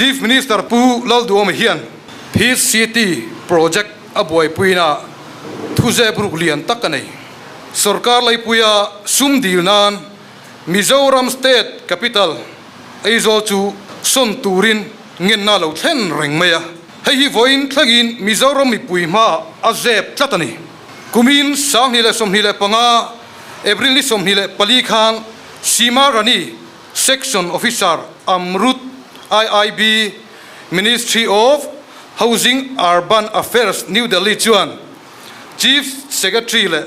Chief Minister Pu Lalduam Hian Peace City Project Aboy Puina Thuze Bruklian Takanei Sarkar Lai Puya Sumdil Nan Mizoram State Capital Aizol Chu Son Turin Ngin Na Lo Then Ring Maya Hei Voin Tlagin Mizoram Mipui Ma Azeb Tlatani Kumin Sang Hile Som Hile Panga April Som Hile Pali Khan Sima Rani Section Officer Amrut IIB Ministry of Housing Urban Affairs New Delhi Chuan Chief Secretary le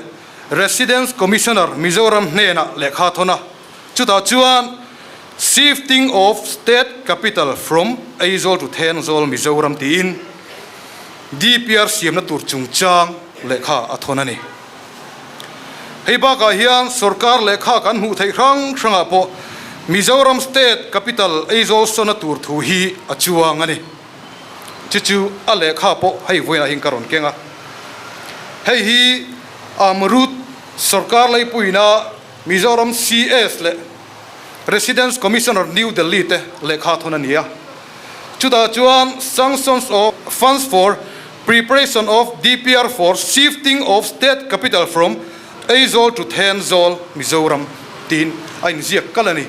Residence Commissioner Mizoram Nena Lekha Thona Chuta Chuan Shifting of State Capital from Aizol to Tenzol Mizoram Tin DPR Siamna Tur Chungchang Lekha Athonani Heiba ka hian sarkar lekha kan hu thei rang ranga po Mizoram State Capital Aizol Sona Tur Thu hi achuang ani chichu a lekha po hei voina hing karon kenga hei hi Amrut sarkar lai puina Mizoram CS le Residence Commissioner New Delhi te lekha thonania chuta chuan sanctions of funds for preparation of DPR for shifting of state capital from Aizol to Tenzol Mizoram tin ain ziak kalani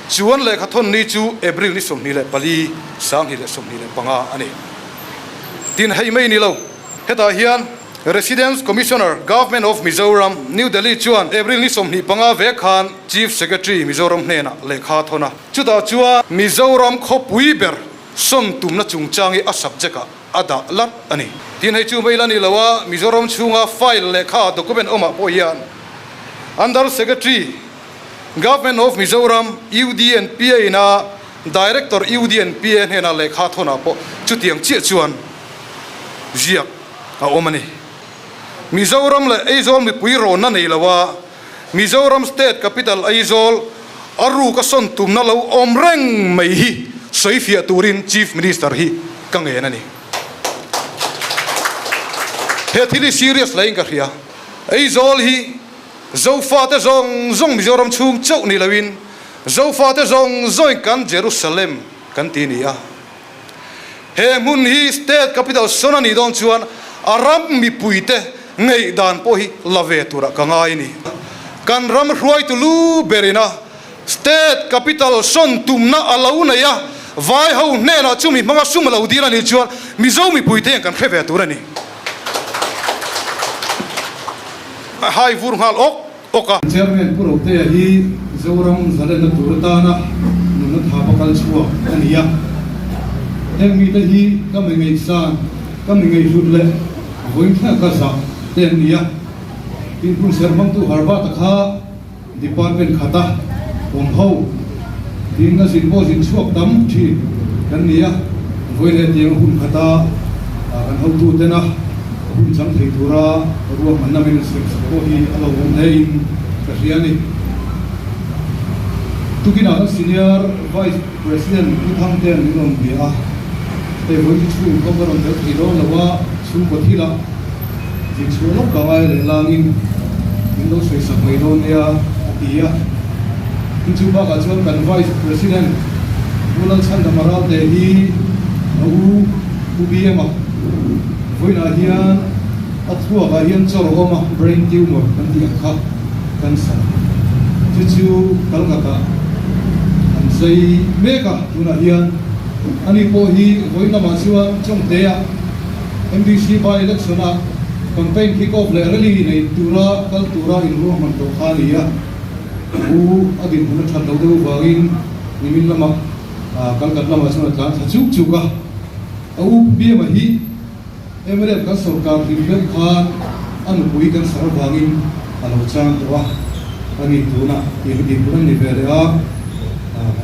chuan lekha thon ni chu April ni som ni le pali sang hi le som ni le panga ani tin hei mai ni lo heta hian Residence Commissioner Government of Mizoram New Delhi chuan April ni som ni panga ve khan Chief Secretary Mizoram hena lekha thona chuta chua Mizoram khopui ber som tumna chungchangi a subject ada lat ani tin hei chu mai lani lawa Mizoram chunga file lekha document oma po hian Under Secretary Government of Mizoram UDNPA na Director UDNPA hena lekha thona po chutiang chi chuan ziak a omani Mizoram le Aizol mi puiro na nei lawa Mizoram State Capital Aizol aru ka son tumna lo omreng mai hi soifia turin Chief Minister hi kangen ani he thili serious lain ka ria Aizol hi zo fa te zong Mizoram chung chau ni lawin zo fa te zong kan Jerusalem kan tinia he mun hi state capital sona ni dong chuan aram mi puite ngei dan po hi lave tura kangai ni kan ram hruai tu lu berina state capital son tumna alauna ya vai ho ne na chumi manga sumala udira ni chuan mizo mi puite kan kheve tura ni hai vur hal oka chairman purote hi zoram zalena turtana nuna thapakal chua ania emi te hi kamengei san kamengei rutle voin tha ka sa enia tin pun sermang tu harba takha department khata om ho tin na sin bo sin chuak tam thi kan nia voile tiang hun khata kan ho tu tena hun chang thei tura ruwa manna min se ko hi alo nei Kasiani Tukina Senior Vice President Utham Ten Nilom Bia Te Voi Chu Kobaron Te Hiro Lawa Chu Kothila Ji Chu Lok Kawai Le Langin Indo Soi Sakai Donia Ia Chu Ba Ka Chuan Kan Vice President Ulal Chanda Maral Te Hi Au Ubiema Voi Na Hian Athua Ka Hian Chor Oma Brain Tumor Kan Ti Kha Kansa Chichu Kalkata and say Meka Tuna Hian Ani Po Hi Voina Masua Chong Dea MDC by election campaign kick-off le rally nei tura Kaltura in Roman to Khalia U Agin Huna Chan Laudu Wagin Nimin Lama Kalkat Lama Suna Tlan Chuk Chuka Au Bia Hi Emirate Kasarkar Himben Khan Anu Pui Kan Sarvagin Alo Chan Tua Ani Tuna Ilgi Puna Niverea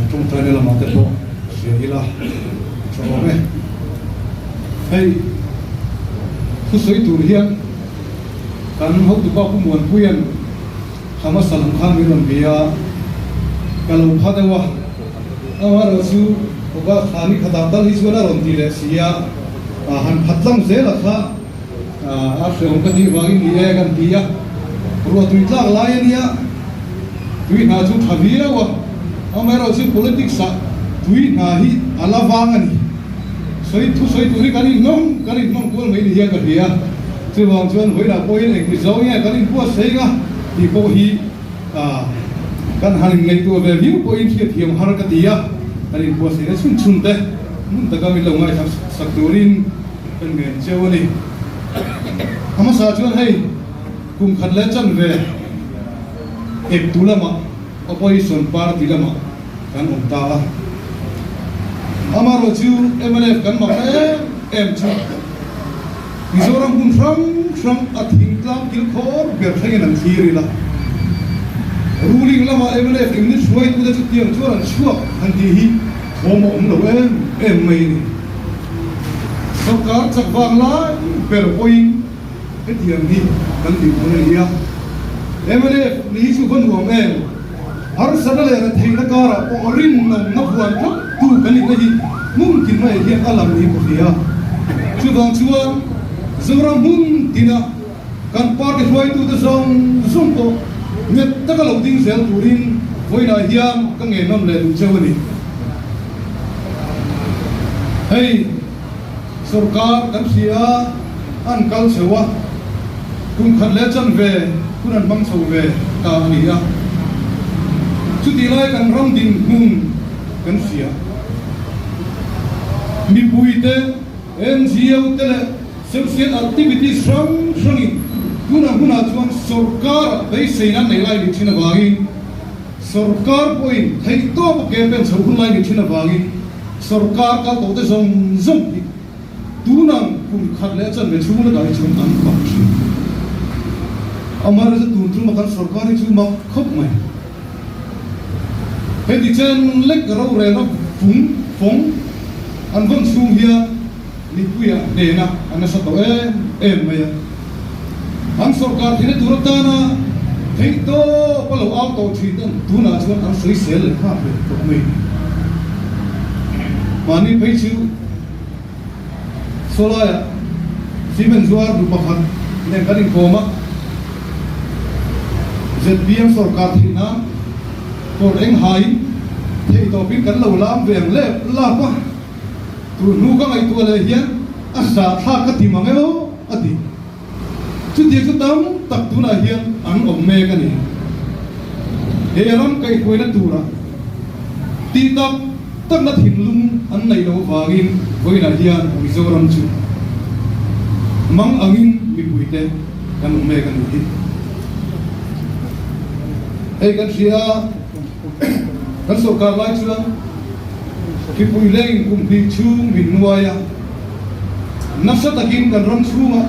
Trong Trai La Matepo Sehila Chome Hey Kusoi Turhian Kan Hau Tupa Pumuan Puyan Hamas Salam Khan Miron Bia Kalau Padawa Awar Rasu Oga Khani Khadabdal Iswala Rontile Sia Han Patlam Zela Kha After Onkati Wagin Nia Kan Tia Ruwa Tuitla Lion Ya Tuit Na Chu Thavira Wa Amara Chu Politics Sa tui na hi alawang ani soi tu ni kanin nom kual mai ni hian ka hia chu wang chuan hoi la poi nei ki zo ya kanin pu sei ga ti ko hi kan han ngai tu ve view point hi thiam har ka tia kanin pu sei chun te mun ta ga mi lo ngai sak turin kan ngen chewani ama sa chuan hei kum khat le chan ve ek tulama opposition party lama kan ta amaro chu MLF kan ma em chu Mizoram kun from athing tlam kil khor ber thai nan thiri la ruling lama MLF English white ku da chu tiang chu an chuak han ti hi thom om lo em mai ni sarkar chak wang la per point cái tiền đi cần đi của này ya em đây lý chú vẫn huống em har sa da le thei la kara orin nam na huan thak tu kan ni hi mungkin mai hian alam ni ko dia chu dang chuan zora mun tina kan party hoi tu da zong ko net ta ka lo ding zel turin voi na hiam ka nge nom le du chewani hey sarkar kan sia an kal sewa kun khat le chan ve kun an bang chho ve ka ni ya chu ti lai kan ram din hun kan sia mi puite NGO tele social activities strong guna chuan sarkar dei seina nei lai ni thina wangi sarkar point thai to ke pen chho hun lai ni thina wangi sarkar ka to te zong tunang kun khat le chan ve chu na dai chun an ka chi amar se tun chu ma kan sarkar chu ma khop mai he di chen lek ro re no phong an von chu hia ni puya de na an sa to em mai an sarkar thine turata na thei to palo au to thi tan tuna chuan an soi sel le kha pe to mai mani phei chu solaya simen zuar du pakhat ne kanin koma ZBM sarkar thina por eng hai thei to pin kan lo lam veng le la pa tu nu ka ngai tu le hian asa tha ka ti mangelo ati chu ti chu tam tak tu na hian an om me ka ni he ram kai koi na tu ra ti tak tak na thin lum an nei lo wangin voi na hian Mizoram chu mang angin mi puite kan om me ka ni ei kan sia kan sarkar lai chu ki pui leng kum pi chu min nuaya nafsa takin kan ram chunga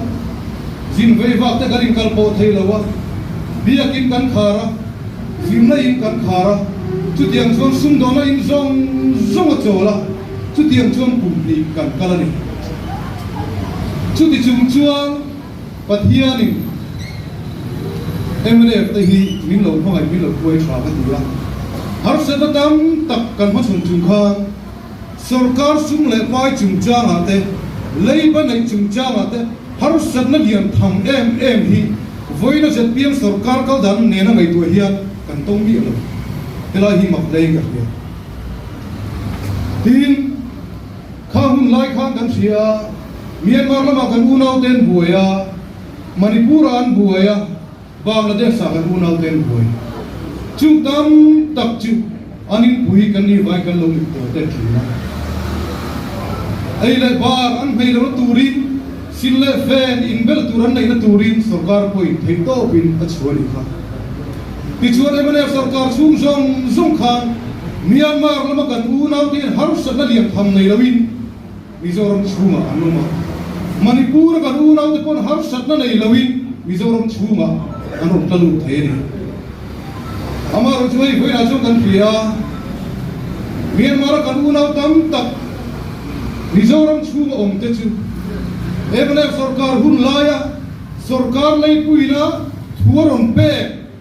jin vei wak te karin kal po thei lawa biakin kan khara jin na in kan khara chu tiang chuan sum do na in zong a chola chu tiang chuan kum ni kan kalani chu ti chung chuan pathiani MLF te hi min lo phongai min lo kuai thra ka tu la har se ta tam tak kan ma chung khang sarkar sum le pai chung chang ate lei ba nei chung chang ate har sat na lian tham em hi voina ZPM sarkar kal dan ne na ngai tu hian kan tong bi lo tela hi mak lei ka hian tin kha hun lai khan kan sia Myanmar lama kan unau ten buaya Manipur an buaya Bangladesh sa kan unau ten buaya chung tam tak chu anin pui kan ni vai kan lo ni to te thina ai le bar an phei lo turin sin le fen in bel turan nei na turin sarkar poi thei to pin a chhuani kha ti chuan emane sarkar sum khan Myanmar lama kan unau ten har sa na liam tham nei lawin Mizoram chuma anuma Manipur kan unau te pon har sa na nei lawin Mizoram chuma anum talu thei ni amaro chuai voi na chu kan pia Myanmar kan unau tam tak Mizoram chuma om te chu emane sarkar hun laya sarkar lei puina thuaron pe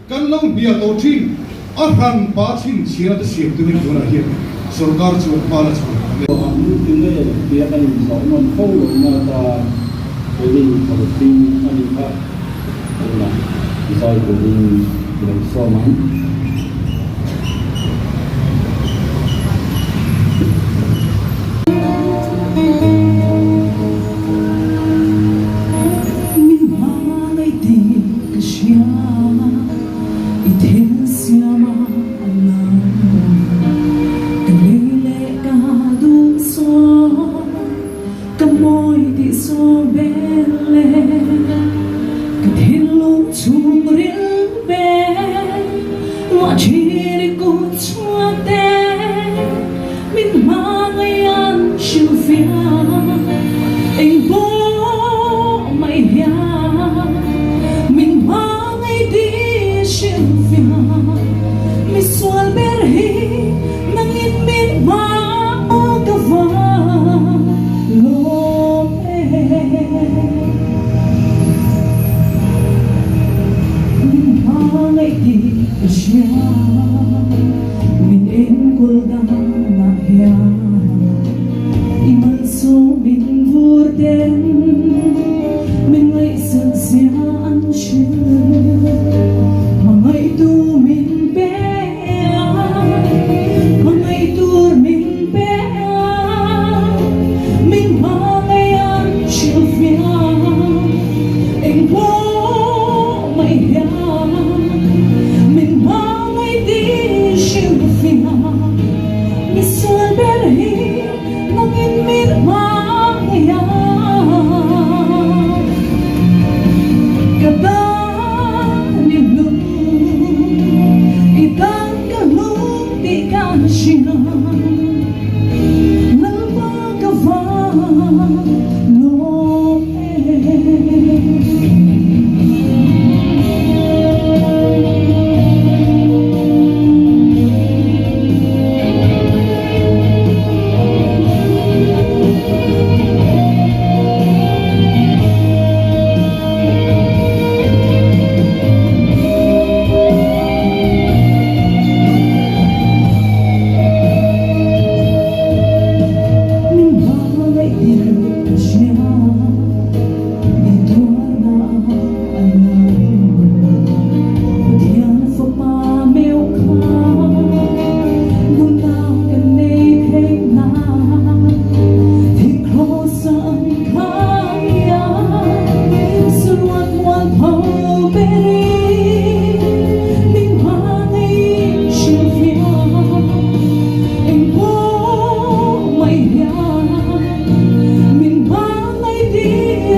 kan long bia to thin a ran pa thin chia te siam tu ni dona hi sarkar chu pala chu tin le bia kan so non fo lo na ta really for the thing ani ka na sai ko ni so man so belle Kad hillu tumril be Wa chiri gut swate Min mangayan shufia Eng bo mai hia Min mangay di shufia Mi swal berhi Nangin min magava Min engkuldam nahya Iman so min vurden Min ngay sagsyan shin Mangay tu min bea Mangay tur min bea Min mangayan shilfya Eng po may hya Min mangay di shilfya Mi swal berhi Nangin min mangaya Kada nilum Itang kalung di kashinan Nalpagava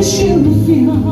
She'll feel